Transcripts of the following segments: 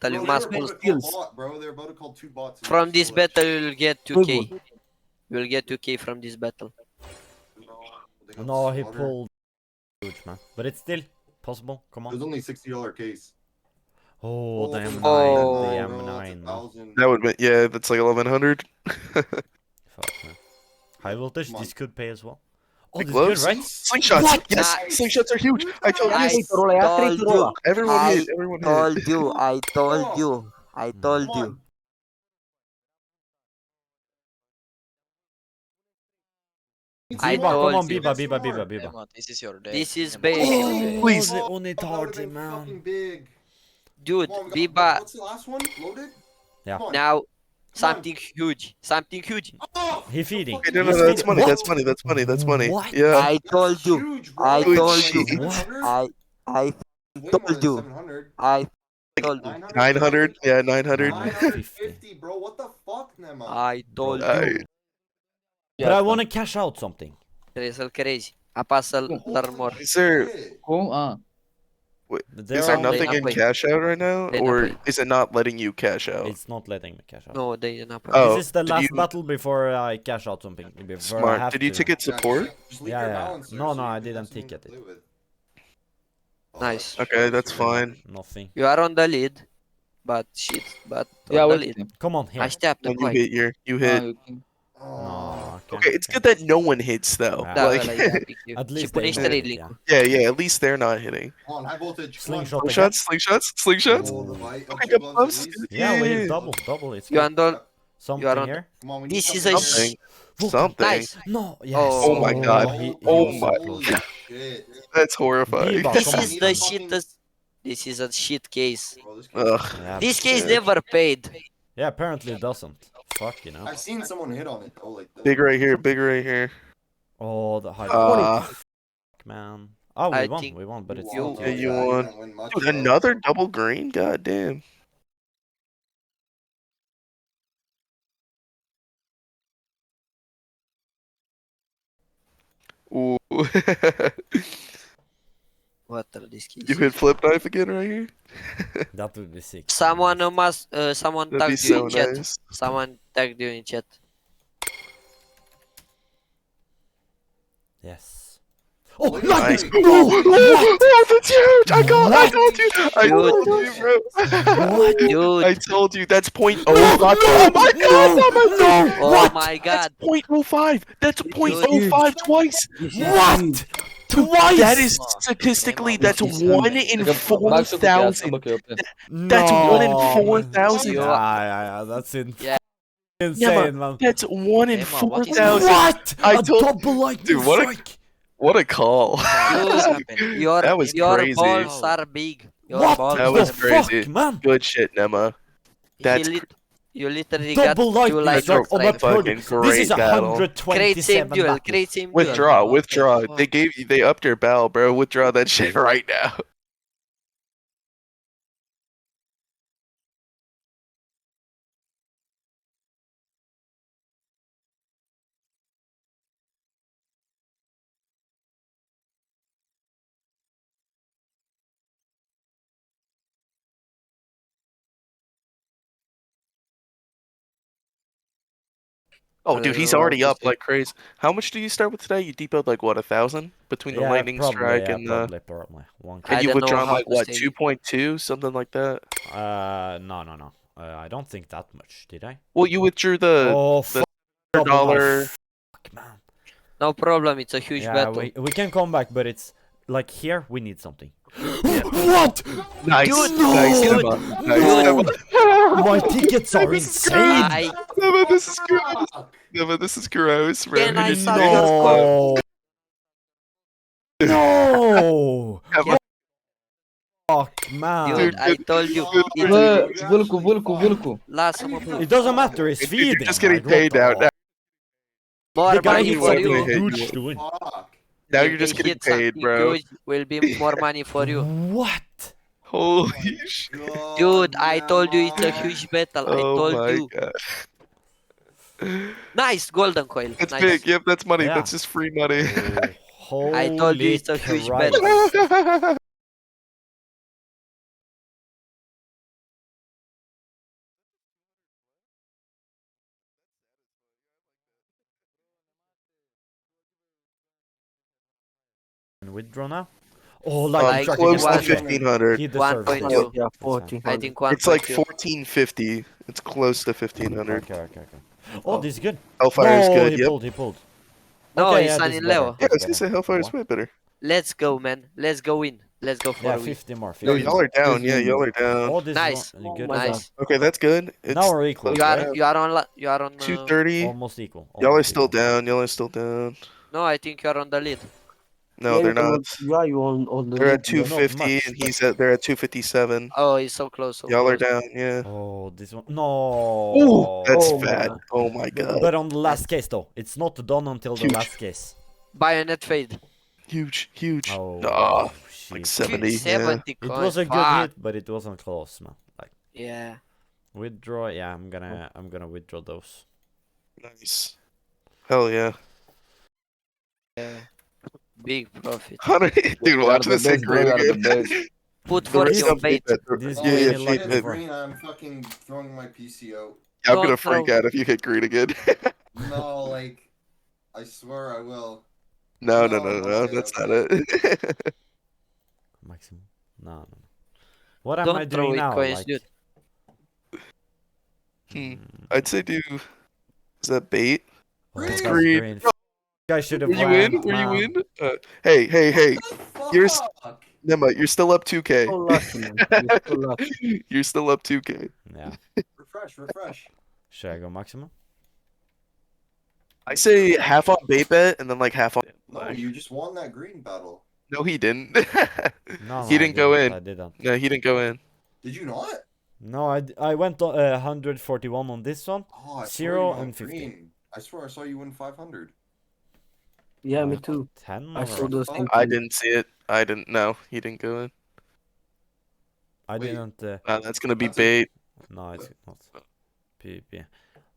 battle, you Bro, they must were pull about to call skills. bot, bro. They were about to call 2 bots. From this battle, you'll get 2k. You'll get 2k from this battle. No, he pulled huge, man. But it's still possible. Come It was on. only $60 case. Oh, the M9. Oh. The bro, that's M9. man. 1,000. That would be, yeah, that's like 1100. Fuck, man. High voltage, Come on. this could pay as well. Oh, The this is good, gloves? right? Slingshots! What? Yes! Nice. Slingshots are huge! I told I you! told you. Everyone I hit! Everyone hit! told you. I told you. I told Come you. on. I Biba, come told on, you. Biba. This is your day. This is Nema. basically. Oh, Please. the only That would've target, been man. fucking big. Dude, Come on, Biba. What's the last one? Loaded? Yeah. Come on. Now, something huge. Something huge. Oh, He feeding. Okay, no, He's that's feeding. money, What? that's money, that's money, that's money. What? Yeah. I told you. huge, bro. I Good told you. shit. I Way told more than you. 700. I told you. 900? Yeah, 900. 950, bro. What the fuck, Nema? I told I- you. But I want to cash out something. Crazy. Apasal l'armor. Is there, There is there are nothing in Wait. cash out right now? They Or not is it not letting you cash out? It's not letting me cash out. No, they did not. Oh, This is the did last you- battle before I cash out something. Before I Smart. have Did you to. ticket support? Just leave Yeah, your yeah. balancer No, so no, you I have didn't something to ticket it. play with. Nice. Okay, that's fine. Nothing. You are on the lead. But shit. But Yeah, on the wait. lead. Come on, here. I stepped the When you coin. hit your, you hit. No, Okay, it's good that no one hits though. Yeah. Da, Like, ăla e epic. At Și least pune they niște know it, raid yeah. yeah, yeah, at least they're not hitting. Come on, high voltage. Come on. Slingshot again. Slingshots, slingshots. Oh, the bite. Okay, Two double gloves gloves. at least. Yeah, we hit Yeah. double. It's You good. handle. Something you are on here. Come on, we need This is something a Something. Look, Something. Nice. No, yes. Oh my God. He Oh was my so close. God. shit. That's horrifying. Biba, This come on. is the shittest. This is a shit case. Bro, this Ugh. Yeah, This case Yeah. never paid. yeah, apparently it doesn't. Fuck, you know. I've seen someone hit on it though, like this. Big right here, big right here. Oh, the high Uh, Fuck, man. Oh, I we think won, but it's you- not. Yeah, you you won. didn't win much, Dude, bro. another double green? God damn. Ooh. What are these keys? You hit flip knife again right here? That would be sick. Someone must. Someone That'd be tagged you so in chat. nice. Someone tagged you in chat. Yes. Oh, Look at Nice. that. Oh, that's huge! I told you! I told you, bro! What? Dude. I told you, that's point oh five. Oh my god! No! Oh my god. That's point oh five! That's point oh five twice! What? Twice? That is statistically, that's 1 in 4,000. That's 1 in 4,000. Yeah, that's Yeah. insane, man. That's 1 in Emma, what is 4,000. What? I A told- double like Dude, this, what a- like. What a call. What's happening? Your That was your crazy. balls are big. Your What balls That the was are crazy. fuck, man? Good shit, Nema. That's You literally got Double like two this, light like, on my strikes. fucking This great is battle. Great same 127 duel. battles. Great same duel. Withdraw, What withdraw. the fuck? They gave you, they upped your bow, bro. Withdraw that shit right now. Oh, dude, he's already up like crazy. How much do you start with today? You depoted like what, 1,000 between the lightning probably, strike yeah, and the. probably. One I And you've don't know withdrawn how like to what, say. 2.2, something like that. No. I don't think that much. Did I? Well, you withdrew the Oh, fuck. $100. Fuck, man. No problem. It's a huge Yeah, battle. we can come back, but it's like here we need something. What? Nice, Dude, nice, dude, Nema. Nice, Nema. My tickets are insane. I Nema, this is gross. Nema, this is gross, bro. Can I You suck didn't- No. No. Nema, Fuck, man. dude, I told you. Vulku. Lasă-mă. It doesn't matter. It's Dude, feeding. you're just getting like, what paid the out fuck? now. More The guy money hit for something something you. hit huge you. to win. Fuck. Now If you're just they getting hit paid, something bro. huge, will be more money for you. What? Holy shit. Dude, I told you it's a huge battle. I Oh told my you. god. Nice golden coil. That's Nice. big. Yep, that's money. Yeah. That's just free money. Oh, I told you holy it's a huge Christ. battle. withdraw now? Oh, like, Like close to one- 1500. He deserves 1.2. this. Yeah, That's fine. 14. I think It's like 1.2. 1450. It's close to 1500. Okay. Oh, this is good. Hellfire is No, good. he Yep. pulled, he pulled. No, Okay, it's yeah, an this is in better, Leo. Yeah, I this was is gonna say better. Hellfire is What? way better. Let's go, man. Let's go in. Let's go for Yeah, a win. 50 more. Yo, 50 Y'all more. are down. This Yeah, is y'all are down. Oh, this Nice. is Oh good. my Nice. Okay, that's good. It's Now we're equal. close You to are you are on 230. Almost equal. Y'all are almost still equal. down. Y'all are still down. No, I think you are on the lead. No, Yeah, they're not. Yeah, you on the They're at lead, yeah. 250 much, and they're at 257. Oh, he's so close. So Y'all are close. down. Yeah. Oh, this one. Ooh, No. that's Oh my fat. God. Oh my god. But on the last case, though. It's not done until the Huge. last case. Bayonet fade. Huge. Oh, Ah, like shit. 70. Yeah. 70 It coins. was a good Fuck. hit, but it wasn't close, man. Like, Yeah. withdraw. Yeah, I'm gonna withdraw those. Nice. Hell yeah. Yeah. Big profit. Dude, watch this hit great again. Put The 40 rest on of bait. bait. This Oh, game Yeah, in shit, luck bait. before. green, I'm fucking throwing my PC out. I'm Don't gonna freak throw. out if you hit green again. No, like, I swear I will. No, Okay, that's not okay. it. Maximum. No. What am I Don't throw doing it now? coins, Like, dude. I'd say do. Is that bait? oh, It's that's green. green. I should have Were you went, in? Were you man. in? Hey. What You're the fuck? Nema, you're still up 2K. So lucky, man. You're so lucky. You're still up 2K. Yeah. Refresh. Should I go maximum? I say half on bait bet and then like half on. No, you just won that green battle. No, he didn't. No, He I didn't go I in. didn't. No, he didn't go in. Did you not? No, I went 141 on this one. Oh, I swear 0 you won and 50. green. I swear I saw you win 500. Yeah, me too. 10 I or saw the same I thing. didn't see it. I didn't know. He didn't go in. I Wait. didn't. That's gonna be That's a- bait. No, it's not. PvP.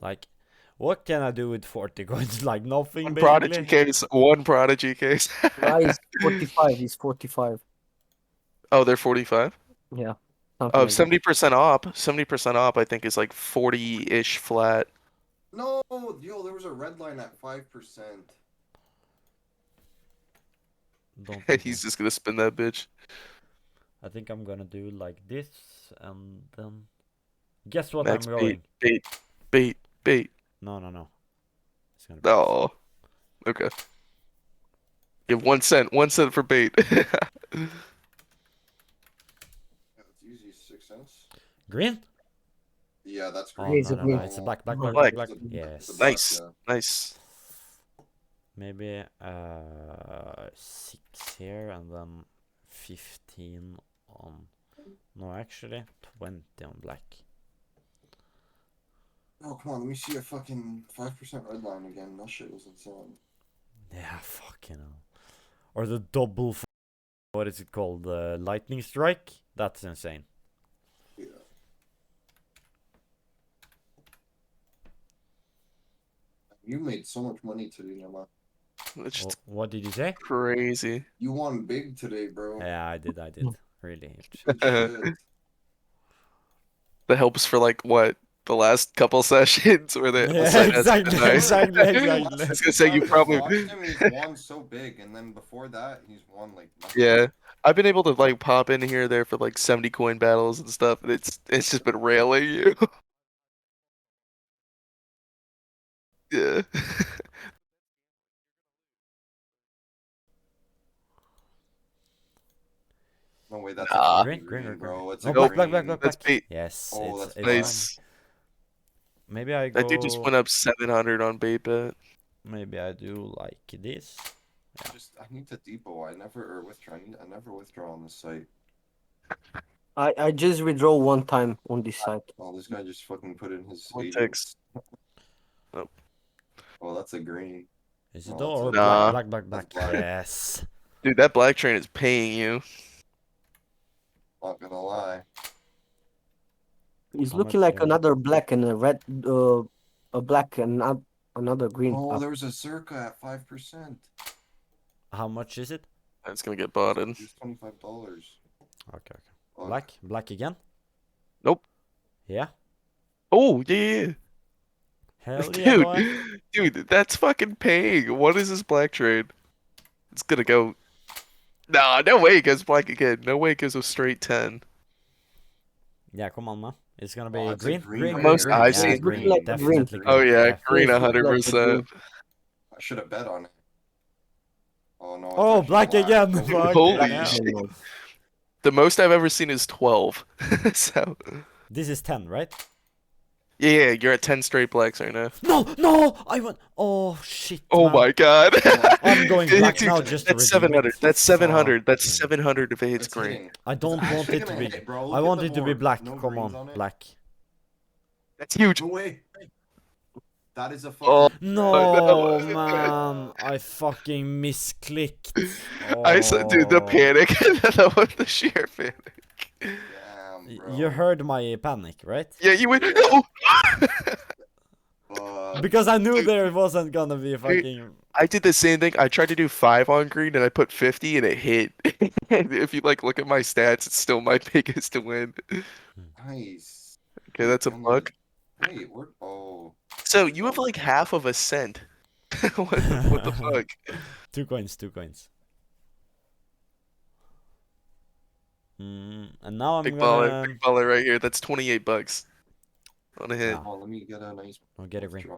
Like, what can I do with 40 coins? Like nothing, One basically. prodigy case. One prodigy case. He's 45. He's 45. Oh, they're 45. Yeah. Oh, Something like 70% op. 70% op. I think is like 40-ish flat. No, yo, there was a red line at 5%. Don't think He's so. just gonna spin that bitch. I think I'm gonna do like this and then. Guess what Max I'm going? bait. No. It's gonna be. Oh, okay. Give 1 cent. 1 cent for bait. Yeah, it's easy, 6 cents. Green? Yeah, that's Oh, green. It's a no. green. It's a black. Black. Yes. It's a black, Nice. yeah. Nice. Maybe 6 here and then 15 on. No, actually 20 on black. Oh, come on, let me see a fucking 5% red line again. That shit was insane. Yeah, fucking hell. Or the double. What is it called? Lightning strike? That's insane. Yeah. You made so much money today, Nema. It's just What did you say? crazy. You won big today, bro. Yeah, I did. Really. Good shit. That helps for like what? The last couple sessions where the Yeah, side has been exactly, nice. exactly. I was gonna say you probably. Watched him, he's won so big, and then before that, he's won like nothing. Yeah, I've been able to like pop in here or there for like 70 coin battles and stuff, and it's just been railing you. Yeah. No way, that's Nah. a Green, fucking green, green, bro. It's No, a black, green. black. That's bait. Yes, Oh, it's that's it's Nice. Maybe I go. That dude just went up 700 on bait bet. Maybe I do like this. I need to depot. I never withdraw on this site. I just withdraw one time on this side. Oh, this guy just fucking put in his One agents. ticks. Oh. Oh, that's a green. Is it No, though it's or a- Nah. black? That's black. Yes. Dude, that black train is paying you. Not gonna lie. It's How looking much like do you- another black and a red, a black and another green. Oh, there was a circa at 5%. How much is it? That's gonna get bought in. It's $25. Okay. Fuck. Black again? Nope. Yeah. Oh, yeah. Hell yeah, Dude, boy. dude, that's fucking paying. What is this black trade? It's gonna go. Nah, no way it goes black again. No way it goes a straight 10. Yeah, come on, man. It's gonna be Oh, it's a green, green green, right green, Most green. I've Yeah, seen. It's green. looking like green. Definitely Oh green. yeah, green Yes, it's 100%. I should have bet on it. Oh no. It's Oh, actually black again. Holy Fuck Holy yeah. shit. Almost. The most I've ever seen is 12. So This is 10, right? yeah, you're at 10 straight blacks right now. No, no, I went. Oh shit, Oh man. my god. I'm going black Dude, now just to that's redeem 700. it. That's 700. That's Fucking- 700 if it hits It's green. hitting. I It's don't want actually it to gonna be. hit, bro. I Look at want the it to be board. black. No Come greens on, it. black. That's huge. No way. That is a Oh, fucking. No, man. I fucking misclicked. I saw, dude, the Oh. panic. The sheer panic. Damn, bro. You heard my panic, right? Yeah, you went. Oh! Because I knew there wasn't gonna be fucking. I did the same thing. I tried to do 5 on green and I put 50 and it hit. If you like look at my stats, it's still my biggest to win. Nice. Okay, that's a buck. Wait, we're. Oh. So you have like half of a cent. What the fuck? 2 coins, 2 coins. And now I'm Big gonna. baller right here. That's 28 bucks on a hit. Wow. Oh, let me get a nice. I'll get a green.